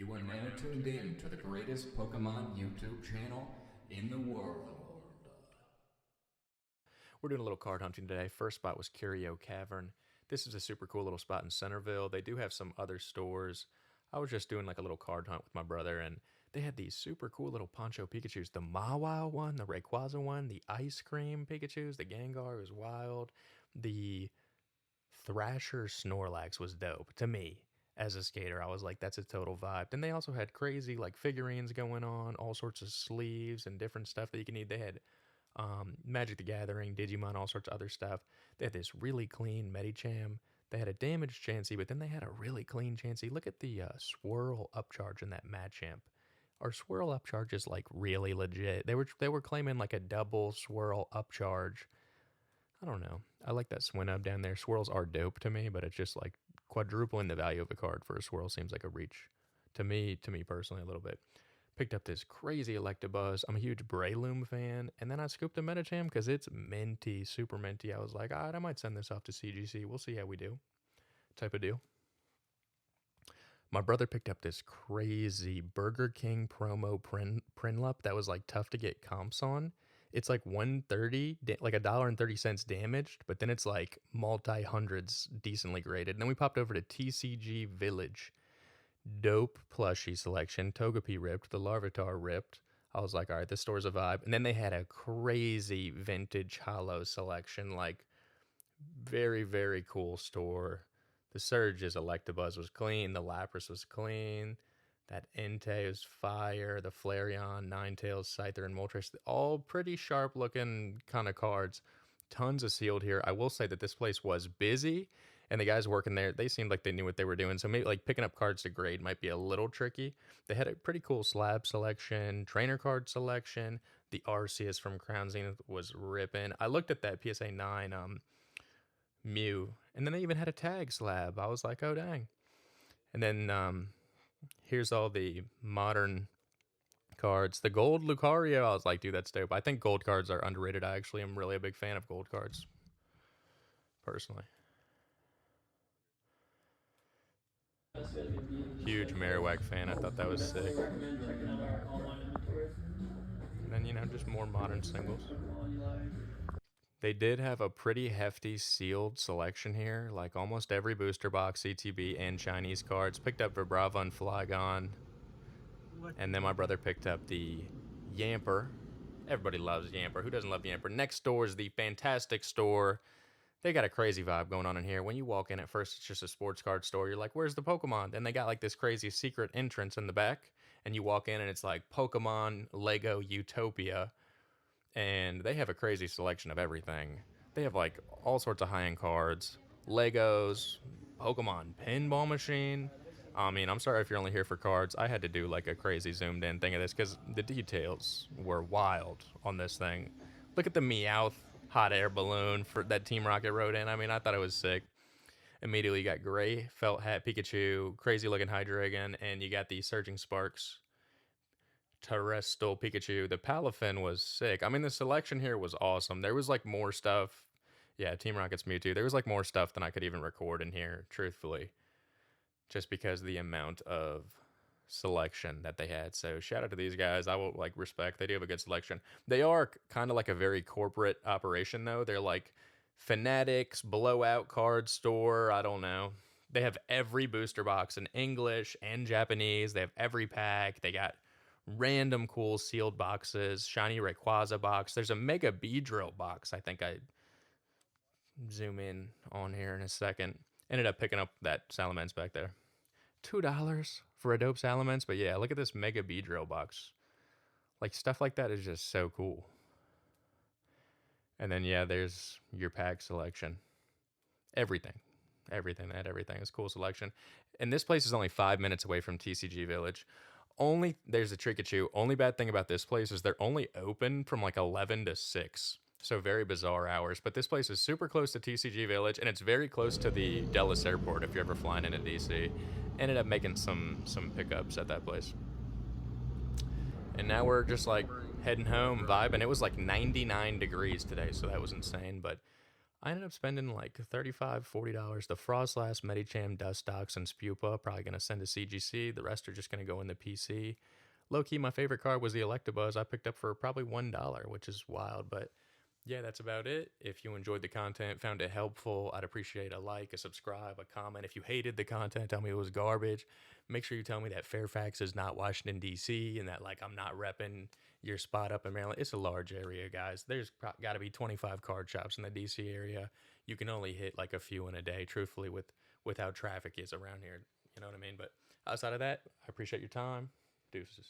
You are now tuned in to the greatest Pokemon YouTube channel in the world. We're doing a little card hunting today. First spot was Curio Cavern. This is a super cool little spot in Centerville. They do have some other stores. I was just doing like a little card hunt with my brother, and they had these super cool little Poncho Pikachus. The Mawile one, the Rayquaza one, the Ice Cream Pikachus, the Gengar was wild. The Thrasher Snorlax was dope to me. As a skater, I was like, that's a total vibe. Then they also had crazy like figurines going on, all sorts of sleeves and different stuff that you can need. They had Magic the Gathering, Digimon, all sorts of other stuff. They had this really clean Medicham. They had a damaged Chansey, but then they had a really clean Chansey. Look at the swirl upcharge in that Machamp. Our swirl upcharge is like really legit. They were claiming like a double swirl upcharge. I don't know. I like that Swinub down there. Swirls are dope to me, but it's just like quadrupling the value of a card for a swirl seems like a reach to me personally a little bit. Picked up this crazy Electabuzz. I'm a huge Breloom fan, and then I scooped a Medicham because it's minty, super minty. I was like, all right, I might send this off to CGC. We'll see how we do, type of deal. My brother picked up this crazy Burger King promo Prinlup that was like tough to get comps on. It's like 130, like $1.30 damaged, but then it's like multi hundreds decently graded. And then we popped over to TCG Village. Dope plushie selection. Togepi ripped, the Larvitar ripped. I was like, all right, this store's a vibe. And then they had a crazy vintage hollow selection, like very, very cool store. The Surge's Electabuzz was clean. The Lapras was clean. That Entei was fire. The Flareon, Ninetales, Scyther, and Moltres, all pretty sharp looking kind of cards. Tons of sealed here. I will say that this place was busy, and the guys working there, they seemed like they knew what they were doing. So maybe like picking up cards to grade might be a little tricky. They had a pretty cool slab selection, trainer card selection. The Arceus from Crown Zenith was ripping. I looked at that PSA 9 Mew, and then they even had a tag slab. I was like, oh dang. And then here's all the modern cards. The gold Lucario, I was like, dude, that's dope. I think gold cards are underrated. I actually am really a big fan of gold cards, personally. Huge Marowak fan. I thought that was sick. And then, just more modern singles. They did have a pretty hefty sealed selection here, like almost every booster box, CTB, and Chinese cards. Picked up Vibrava and Flygon. And then my brother picked up the Yamper. Everybody loves Yamper. Who doesn't love Yamper? Next door is the Fantastic Store. They got a crazy vibe going on in here. When you walk in, at first it's just a sports card store. You're like, where's the Pokemon? Then they got like this crazy secret entrance in the back. And you walk in and it's like Pokemon Lego Utopia. And they have a crazy selection of everything. They have like all sorts of high-end cards, Legos, Pokemon pinball machine. I mean, I'm sorry if you're only here for cards. I had to do like a crazy zoomed in thing of this because the details were wild on this thing. Look at the Meowth hot air balloon for that Team Rocket wrote in. I mean, I thought it was sick. Immediately you got gray felt hat Pikachu, crazy looking Hydreigon, and you got the Surging Sparks Terrestrial Pikachu. The Palafin was sick. I mean, the selection here was awesome. There was like more stuff. Yeah, Team Rocket's Mewtwo. There was like more stuff than I could even record in here, truthfully. Just because of the amount of selection that they had. So shout out to these guys. I will like respect. They do have a good selection. They are kind of like a very corporate operation though. They're like Fanatics, blowout card store. I don't know. They have every booster box in English and Japanese. They have every pack. They got random cool sealed boxes, shiny Rayquaza box. There's a Mega Beedrill box. I think I zoom in on here in a second. Ended up picking up that Salamence back there. $2 for a dope Salamence. But yeah, look at this Mega Beedrill box. Like stuff like that is just so cool. And then yeah, there's your pack selection. Everything. Everything. They had everything. It's a cool selection. And this place is only 5 minutes away from TCG Village. There's a Trikachu. Only bad thing about this place is they're only open from like 11 to 6. So very bizarre hours. But this place is super close to TCG Village, and it's very close to the Dulles Airport if you're ever flying into DC. Ended up making some pickups at that place. And now we're just like heading home, vibing. It was like 99 degrees today, so that was insane. But I ended up spending like $35, $40. The Frostlass, Medicham, Dustox, and Spupa. Probably going to send to CGC. The rest are just going to go in the PC. Low key, my favorite card was the Electabuzz. I picked up for probably $1, which is wild. But yeah, that's about it. If you enjoyed the content, found it helpful, I'd appreciate a like, a subscribe, a comment. If you hated the content, tell me it was garbage. Make sure you tell me that Fairfax is not Washington, D.C., and that, like, I'm not repping your spot up in Maryland. It's a large area, guys. There's got to be 25 card shops in the D.C. area. You can only hit like a few in a day, truthfully, with how traffic is around here. You know what I mean? But outside of that, I appreciate your time. Deuces.